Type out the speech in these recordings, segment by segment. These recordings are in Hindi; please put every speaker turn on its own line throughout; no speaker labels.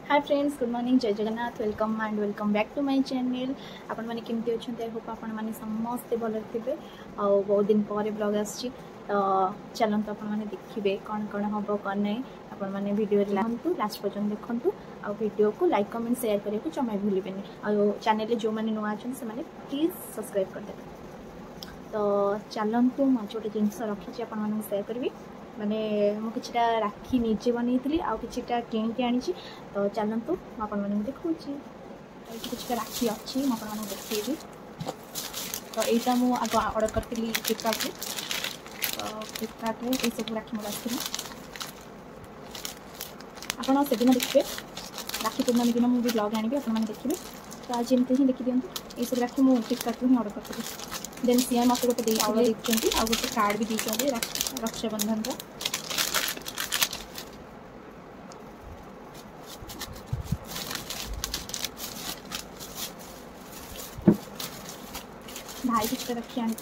Hi friends, good morning, Jai Jagannath, welcome and welcome back to my channel. आपण मैंने केमती अच्छा? आई होप आपण मैंने समस्ते भल थे। बहुत दिन पर ब्लॉग आसी तो चलते आपण मैंने देखिए कौन कौन हम कौन नहीं। आपण मैंने वीडियो लाखु लास्ट पर्यटन देखूँ आ वीडियो को लाइक कमेंट शेयर करने को जमा भूलें। आ चैनल जो मैंने नुआ अच्छे प्लीज सब्सक्राइब करदे। तो चलतु मुझे गोटे जिनस रखी आपण शेयर करी। माने मुझे राखी निजे बनई आउ कि किणिकी आनी। तो चलतु मुझे देखा कि राखी अच्छी मुझे देखी। तो यहाँ मुझे आग अर्डर करी फ्लिपकार्ट। तो फ्लिपकार्ट ये सब राखी मोर आसला। आपड़ से दिन देखिए राखी पूर्णमी दिन मुझे ब्लॉग आनी आपने देखिए। तो आज एमती ही देखी दिखाँ ये सब राखी मुझे फ्लिपकार्ट ही अर्डर करी। देन सी मत गोटे देखते आ गोटे कार्ड भी देखते रक्षाबंधन का। भाई किसी रखी आनी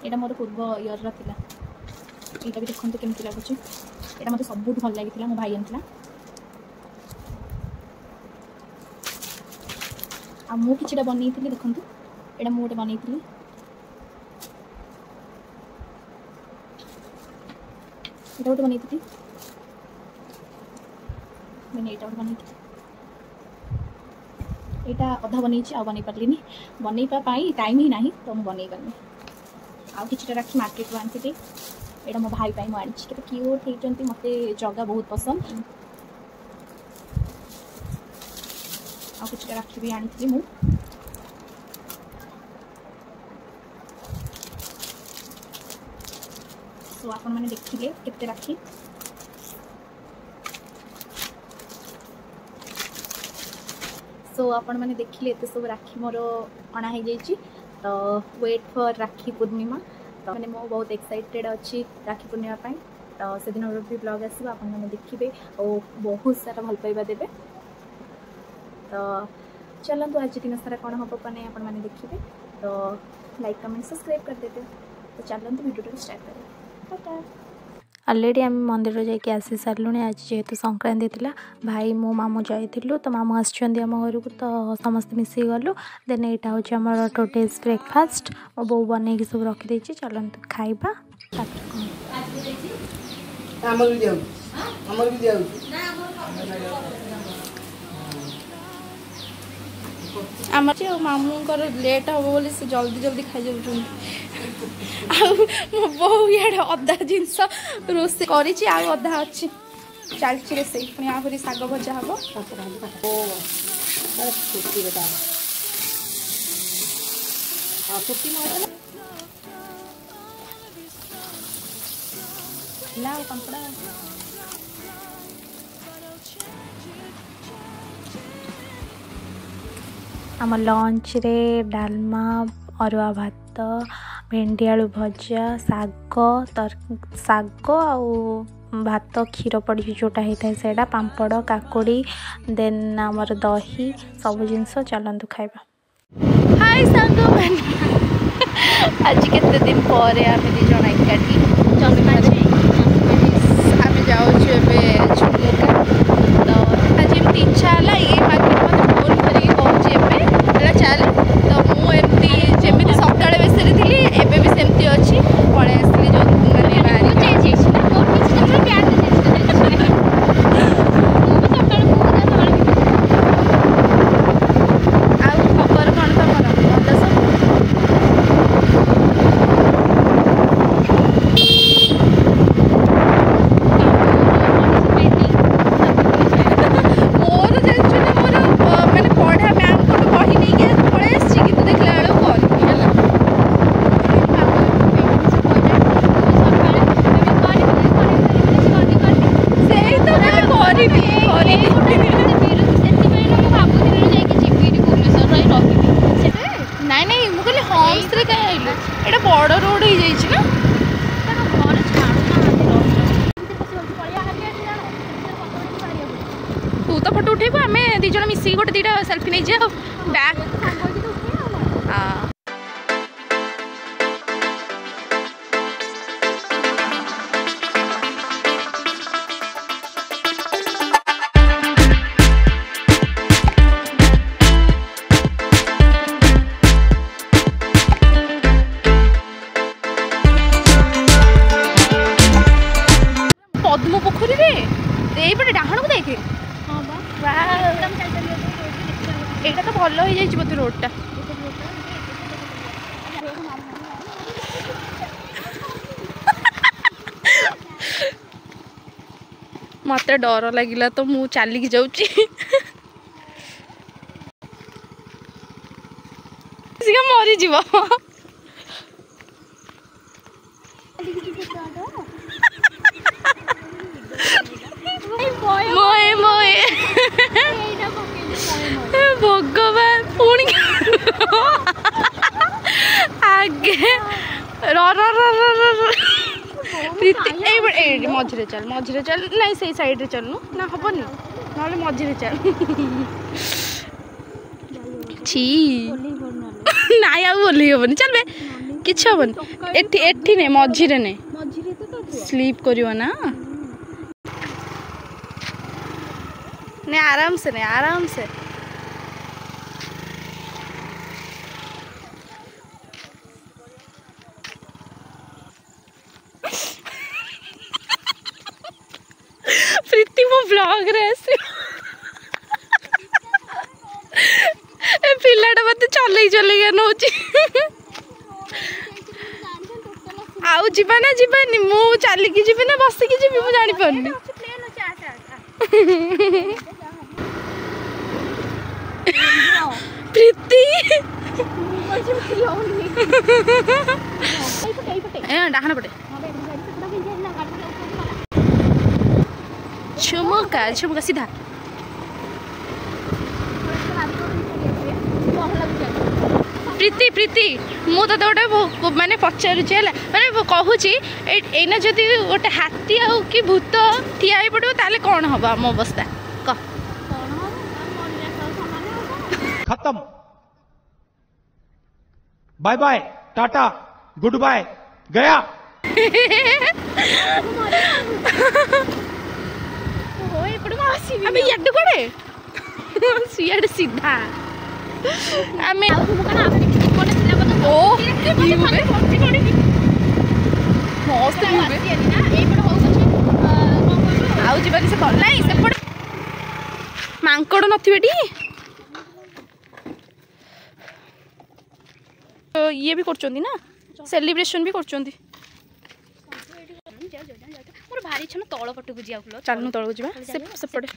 यहाँ मोर पूर्व इयर रहा। यहाँ भी देखते केमती लगुच। यहाँ मतलब सब भल लगी मो भाई आनी आ मु कि बनई देखूँ। यहाँ मुझे बनई गोटे बनई मैंने यहाँ बनई यहाँ अधा बनई आ बन पार्ली बनईपाई टाइम ही ना। तो मुझे बनई पार्नी आउ कि राखी मार्केट आनी। यहाँ मो भाई मुझे आनी के क्यूट होती मत जगह बहुत पसंद। आउ कि राखी भी आनी मु। सो आपण मैंने देखिले केते राखी। सो आपण मैंने देखिले एत सब राखी मोर अणा हो जाइए। तो वेट फॉर राखी पूर्णिमा। तो मैंने मो बहुत एक्साइटेड अच्छी राखी पूर्णिमा पाई। तो से दिन भी ब्लॉग आसो आप देखिए और बहुत सारा भल पाइबा देवे। तो चलतु आज दिन सारा कौन हम कौन नहीं आपने देखिए। तो लाइक कमेंट सब्सक्राइब कर देते। तो चलतु वीडियो स्टार्ट करें।
अलरेडी आम मंदिर जाकि आसी सारूँ। आज जेहेतु संक्रांति थी भाई मो मामू जाइलु। तो मामू आम घर को तो समस्त मिसिक गलु। देन यहाँ हूँ आम टुडेज ब्रेकफास्ट और बो बन सब रखी। चलते खाइबा।
आम मामू लेट हम बोली से जल्दी जल्दी खाई जाऊँ। बहु इे अधा जिनस रोसे कर अधा अच्छी चलती रोसे पुणी आहरी शाग भजा हम।
आम लंच रे डालमा अरुआ भात भेंडी आलू भजा साग आउ भात क्षीर पड़ी जोटा होता है से पापड़ काकुड़ी देन आमर दही सब जिनस। चलतु खाइबा।
हाय सांग आज केते दिन पर आम दिज एकाठी आम जाऊँ झुमुका। तो आज एमती इच्छा है ये मार्केट मत फोन करके कहूँ चल। तो मुझे जमी सका बेसरी थी एवं भी सेमती अच्छी पलि आसली जो मैंने बाहरी खबर कौन बड़ रोड हो जाए तू तो फोटो उठेबू आम दिज मिसिक गोटे दीटा सेल्फी नहीं जा बैग। को देखे एटा तो भल हो जाए बोधे रोडटा मत डर लगिला तो मु चलिकी जाऊँगी मरी जीव भगवान पुणी आगे मझे चल नहीं से साइड चलनु ना हेनी ना मझे चल छी ना बोली हेनी चल बे कि हेनी एठी नहीं मझे नहीं स्लीप करियो ना नहीं आराम से नहीं आराम से प्रीति मो ब्लॉग रे पिलाटा मत चल नौची आउ जीवा ना जीवानी मु चलिकी जीवी ना बसिकी जीवी मु जानी पारनी प्रीति डाहाण पटे झुमुका झुमुका सीधा प्रीति प्रीति मु तो गोटे माने पचारुची है माने कहूँ एना जदि गोटे हाथी आउ कि भूत ठिया पड़ो ताले कौन हम आम अवस्था कह
खत्म bye bye tata goodbye गया अबे यड्डू कोड़े सियाड़ सीधा आमे ओ मस्त आउ जीवन से भल नाई सेपट मांकड़ नथिबेटी ये भी करचोंदी ना सेलिब्रेशन भी करचोंदी मोर भारी छन तळ पटकु जिया फुल चलनु तळकु जिबा सेपटे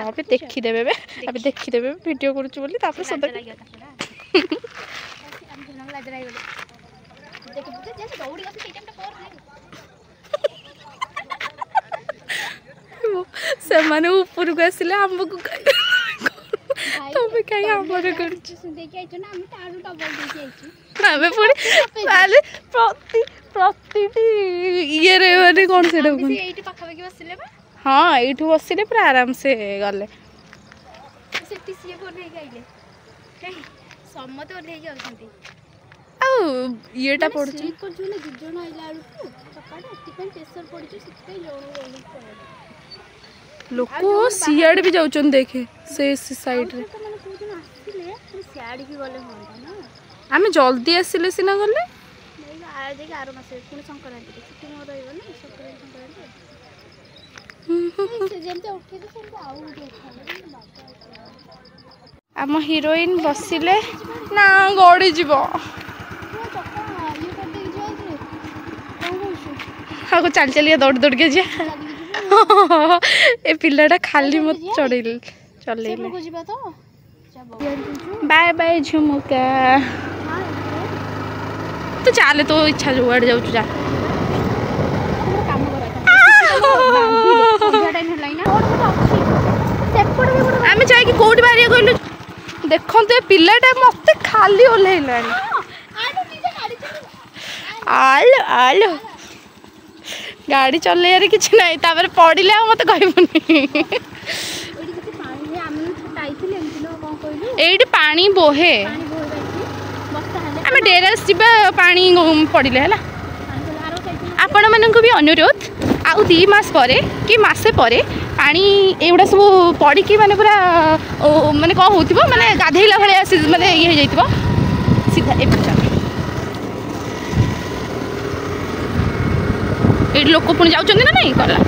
अबे देखिदेबे अबे देखिदेबे वीडियो करूछु बोली तापर सदा से माने ऊपर को आसिले हमको तबे काई हमर करछु देखि आइछ ना हम तारु डबल देखि आइछ अबे पुरी ताले प्रति ये रे माने कोन सेडा कोन एठी पाखा पाखी बसिले बा हाँ यू बसिले पूरा आराम से गले येटा पड़ुची लोक सियाड़ भी जाउचन देखे से साइड रे आमे जल्दी आसिले सिना गले आम हिरोइन बसिले ना गड़ी जीव आगे चल चलिए दौड़ दौड़ के जा ए पिलाटा खाली मत चढ़ेल चल बाय बाय झुमुका तो चले तो इच्छा जो जाऊ जा आम जाकि कौट बाहर कहलु देखते पिलाटा मत खाली ओल्ला आलो आलो गाड़ी चल कि पड़े मत कहबुनि ये पानी बोहे
आम डेरास जा पानी पड़े है आपण मानक भी अनुरोध आउ 2 मास परे कि मासे परे पानी एगुड़ा सब पड़ी माने पूरा माने कौन हो माने गाधेला भाई माने ये हो सीधा ए ये लोक पुणी जाऊँ ना नहीं गला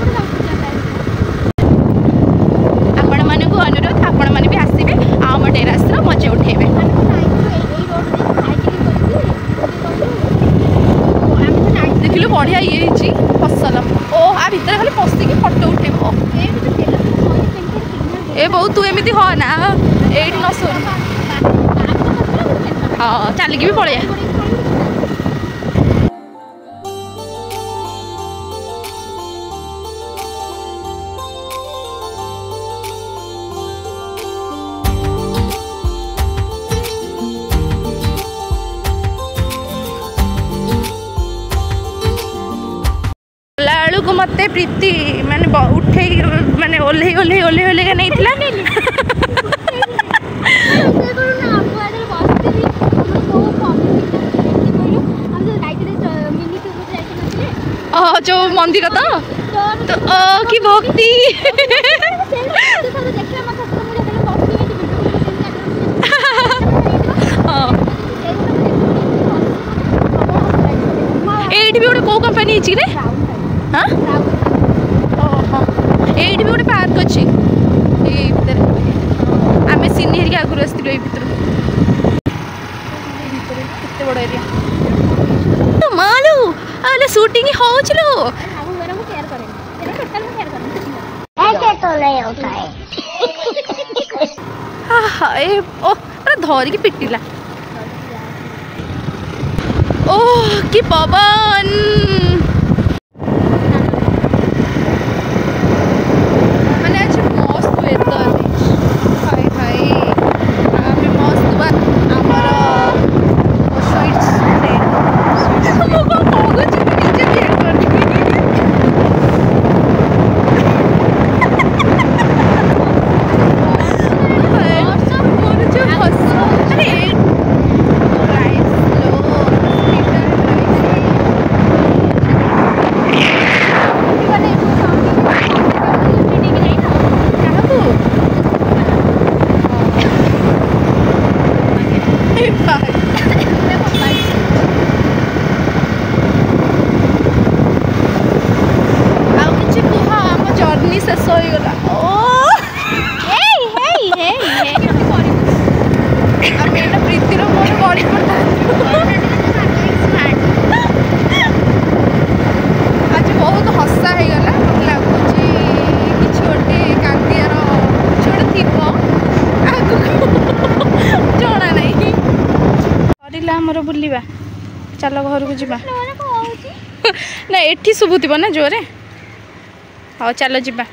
आपण मानक अनुरोध आपण मैंने भी आसबे आम टेरास मजा उठेबे देखिलु बढ़िया ये फसल ओ आ भीतर खाली पशिकी फटो उठेब ए बहुत तू एमती हो ना ये न हाँ चलिकी भी पड़े को मत प्रीति माने उठे माने ओल्हे ओल्हे ओल्हे ओल्हे का नहीं थिला जो मंदिर तो की भक्ति एठी भी गोटे को कंपनी अछि रे हाँ ये भी गोटे पार्क अच्छी भर आम सीनी हरिका आगुरी आसलु ये भर केते बड़ एरिया मालू अरे शूटिंग होचलो ए ओ धरिकी पिटिला ओह कि पवन आमर बुलवा चल घर को जीवा ना एठी शुभुथिबो ना जोरे हाँ चलो जीवा